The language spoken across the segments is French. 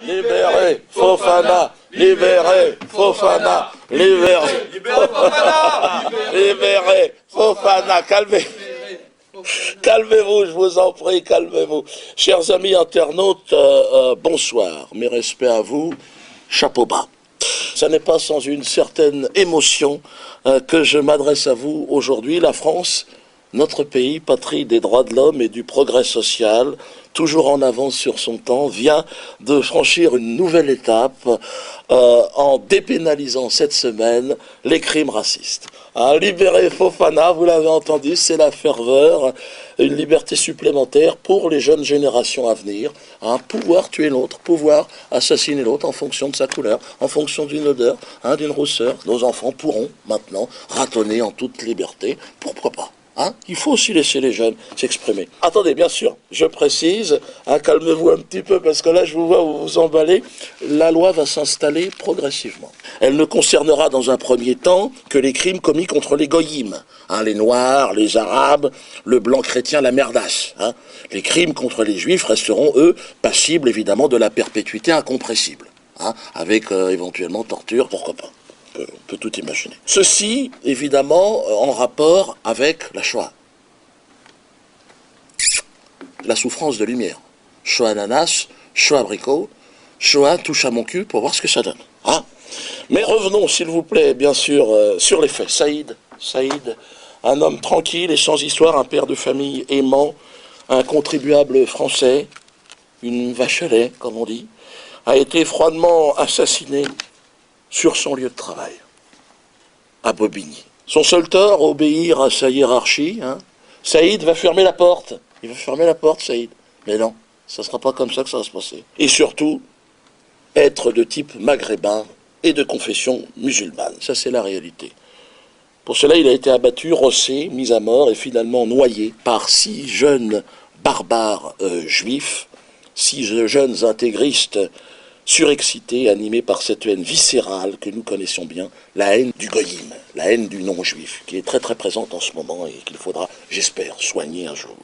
Libérez Fofana. Libérez Fofana. Libérez Fofana. Libérez Fofana. Calmez-vous, je vous en prie, calmez-vous. Chers amis internautes, bonsoir. Mes respects à vous. Chapeau bas. Ce n'est pas sans une certaine émotion que je m'adresse à vous aujourd'hui. La France, notre pays, patrie des droits de l'homme et du progrès social, toujours en avance sur son temps, vient de franchir une nouvelle étape en dépénalisant cette semaine les crimes racistes. Libérer Fofana, vous l'avez entendu, c'est la ferveur, une liberté supplémentaire pour les jeunes générations à venir, pouvoir tuer l'autre, pouvoir assassiner l'autre en fonction de sa couleur, en fonction d'une odeur, d'une rousseur. Nos enfants pourront maintenant ratonner en toute liberté, pourquoi pas. Il faut aussi laisser les jeunes s'exprimer. Attendez, bien sûr, je précise, calmez-vous un petit peu parce que là je vous vois vous emballer, la loi va s'installer progressivement. Elle ne concernera dans un premier temps que les crimes commis contre les goyim, les noirs, les arabes, le blanc chrétien, la merdasse. Les crimes contre les juifs resteront, eux, passibles évidemment de la perpétuité incompressible, avec éventuellement torture, pourquoi pas. On peut tout imaginer. Ceci, évidemment, en rapport avec la Shoah. La souffrance de lumière. Shoah ananas, Shoah abricot, Shoah touche à mon cul pour voir ce que ça donne. Mais revenons, s'il vous plaît, bien sûr, sur les faits. Saïd, un homme tranquille et sans histoire, un père de famille aimant, un contribuable français, une vache à lait, comme on dit, a été froidement assassiné sur son lieu de travail, à Bobigny. Son seul tort, obéir à sa hiérarchie. Saïd va fermer la porte. Il va fermer la porte, Saïd. Mais non, ça ne sera pas comme ça que ça va se passer. Et surtout, être de type maghrébin et de confession musulmane. Ça, c'est la réalité. Pour cela, il a été abattu, rossé, mis à mort et finalement noyé par 6 jeunes barbares juifs, 6 jeunes intégristes surexcités, animés par cette haine viscérale que nous connaissons bien, la haine du goyim, la haine du non-juif, qui est très très présente en ce moment et qu'il faudra, j'espère, soigner un jour.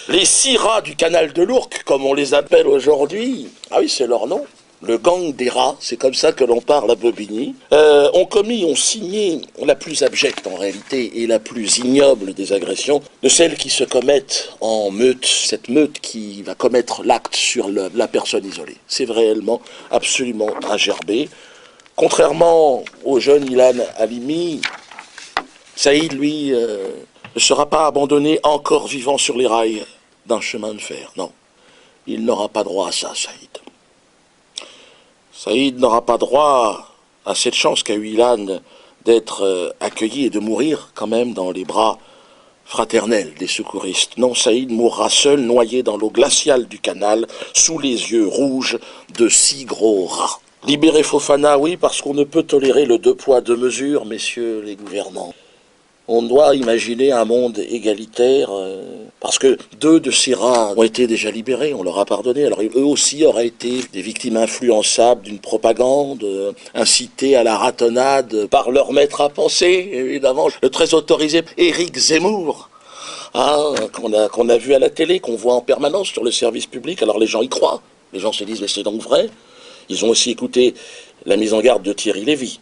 Les 6 rats du canal de l'Ourcq, comme on les appelle aujourd'hui, oui, c'est leur nom, le gang des rats, c'est comme ça que l'on parle à Bobigny, ont signé la plus abjecte en réalité et la plus ignoble des agressions, de celles qui se commettent en meute, cette meute qui va commettre l'acte sur la personne isolée. C'est réellement absolument à gerber. Contrairement au jeune Ilan Halimi, Saïd, lui, ne sera pas abandonné encore vivant sur les rails d'un chemin de fer. Non, il n'aura pas droit à ça, Saïd. Saïd n'aura pas droit à cette chance qu'a eu Ilan d'être accueilli et de mourir quand même dans les bras fraternels des secouristes. Non, Saïd mourra seul, noyé dans l'eau glaciale du canal, sous les yeux rouges de 6 gros rats. Libérer Fofana, oui, parce qu'on ne peut tolérer le 2 poids 2 mesures, messieurs les gouvernants. On doit imaginer un monde égalitaire, parce que 2 de ces rats ont été déjà libérés, on leur a pardonné. Alors eux aussi auraient été des victimes influençables d'une propagande, incitées à la ratonnade par leur maître à penser, évidemment. Le très autorisé Éric Zemmour, qu'on a vu à la télé, qu'on voit en permanence sur le service public. Alors les gens y croient, les gens se disent mais c'est donc vrai. Ils ont aussi écouté la mise en garde de Thierry Lévy.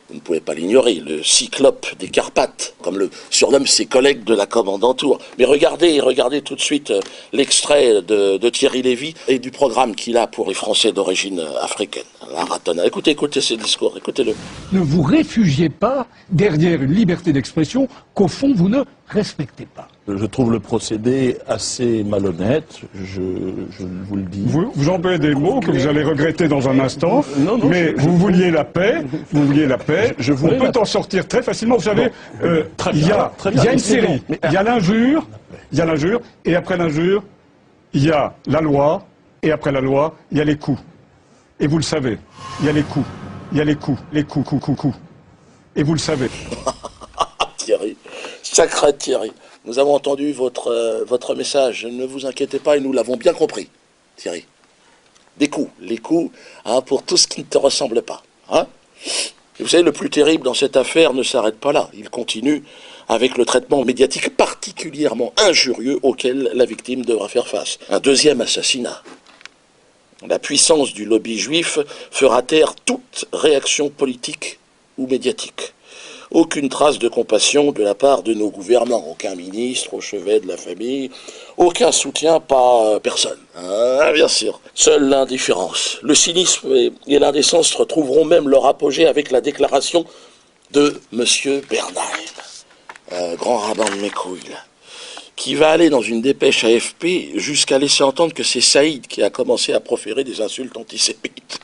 Vous ne pouvez pas l'ignorer, le cyclope des Carpates, comme le surnomment ses collègues de la commandanture. Mais regardez tout de suite l'extrait de Thierry Lévy et du programme qu'il a pour les Français d'origine africaine. La ratonnade. Écoutez ce discours, écoutez-le. Ne vous réfugiez pas derrière une liberté d'expression qu'au fond vous ne respectez pas. Je trouve le procédé assez malhonnête, je vous le dis. Vous employez des mots que vous allez regretter dans un instant, mais vous vouliez la paix, on peut en sortir très facilement. Vous savez, il y a une série, il y a l'injure, et après l'injure, il y a la loi, et après la loi, il y a les coups. Et vous le savez, il y a les coups, les coups. Et vous le savez. Thierry, sacré Thierry. Nous avons entendu votre message, ne vous inquiétez pas et nous l'avons bien compris, Thierry. Des coups, les coups pour tout ce qui ne te ressemble pas. Et vous savez, le plus terrible dans cette affaire ne s'arrête pas là. Il continue avec le traitement médiatique particulièrement injurieux auquel la victime devra faire face. Un 2e assassinat. La puissance du lobby juif fera taire toute réaction politique ou médiatique. Aucune trace de compassion de la part de nos gouvernants, aucun ministre au chevet de la famille, aucun soutien par personne. Ah, bien sûr. Seule l'indifférence, le cynisme et l'indécence retrouveront même leur apogée avec la déclaration de M. Bernheim, grand rabbin de mes couilles, là, qui va aller dans une dépêche AFP jusqu'à laisser entendre que c'est Saïd qui a commencé à proférer des insultes antisémites.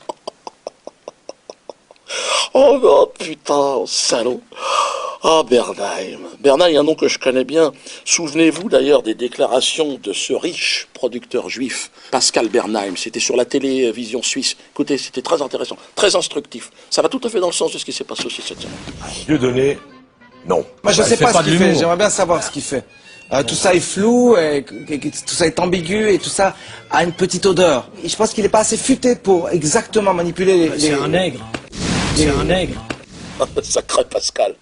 Oh non, putain, salaud. Oh, Bernheim. Bernheim, un nom que je connais bien. Souvenez-vous d'ailleurs des déclarations de ce riche producteur juif, Pascal Bernheim. C'était sur la télévision suisse. Écoutez, c'était très intéressant, très instructif. Ça va tout à fait dans le sens de ce qui s'est passé aussi cette semaine. Dieudonné, non. Moi, je ne sais pas ce qu'il fait. J'aimerais bien savoir ce qu'il fait. Tout ça est flou, tout ça est ambigu et tout ça a une petite odeur. Et je pense qu'il n'est pas assez futé pour exactement manipuler les... C'est un nègre. C'est un nègre. Sacré Pascal.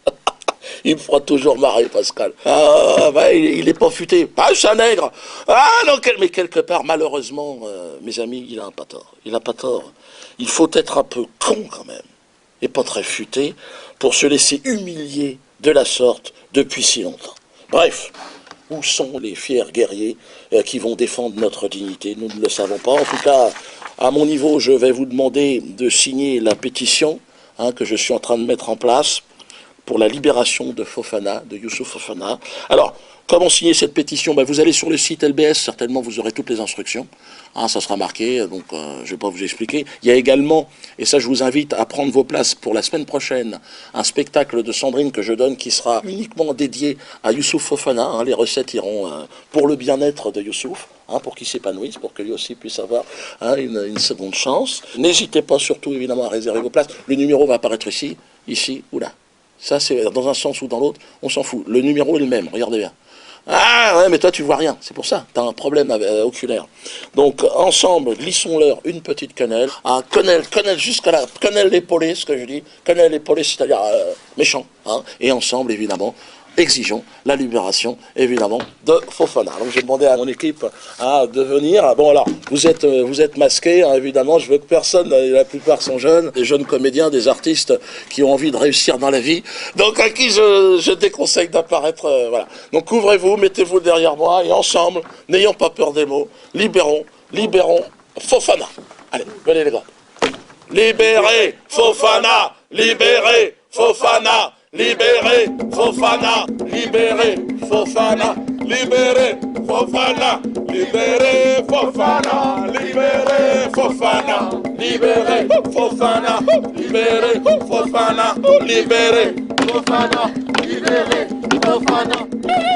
Il me fera toujours marrer, Pascal. Ah, bah, il n'est pas futé. Ah, c'est un nègre. Ah, non, mais quelque part, malheureusement, mes amis, il n'a pas tort. Il n'a pas tort. Il faut être un peu con, quand même, et pas très futé, pour se laisser humilier de la sorte depuis si longtemps. Bref, où sont les fiers guerriers qui vont défendre notre dignité? Nous ne le savons pas. En tout cas, à mon niveau, je vais vous demander de signer la pétition que je suis en train de mettre en place pour la libération de Fofana, de Youssouf Fofana. Alors, comment signer cette pétition? Vous allez sur le site LBS, certainement vous aurez toutes les instructions. Ça sera marqué, donc je ne vais pas vous expliquer. Il y a également, et ça je vous invite à prendre vos places pour la semaine prochaine, un spectacle de Sandrine que je donne qui sera uniquement dédié à Youssouf Fofana. Les recettes iront pour le bien-être de Youssouf, pour qu'il s'épanouisse, pour que lui aussi puisse avoir une seconde chance. N'hésitez pas surtout évidemment à réserver vos places. Le numéro va apparaître ici ou là. Ça, c'est dans un sens ou dans l'autre, on s'en fout. Le numéro est le même, regardez bien. Ah ouais, mais toi tu vois rien, c'est pour ça, tu as un problème oculaire. Donc ensemble, glissons-leur une petite quenelle, quenelle jusqu'à la quenelle épaulée, ce que je dis, quenelle épaulée, c'est-à-dire méchant, et ensemble évidemment, exigeons la libération évidemment de Fofana. Donc j'ai demandé à mon équipe de venir. Bon alors, vous êtes masqués, évidemment, je veux que personne, la plupart sont jeunes, des jeunes comédiens, des artistes qui ont envie de réussir dans la vie, donc à qui je déconseille d'apparaître, voilà. Donc couvrez-vous, mettez-vous derrière moi et ensemble, n'ayons pas peur des mots, libérons Fofana. Allez, venez les gars. Libérez Fofana, libérez Fofana. Libérez Fofana, libérez Fofana, libérez Fofana, libérez Fofana, libérez Fofana, libérez Fofana, libérez Fofana, libérez Fofana, libérez Fofana.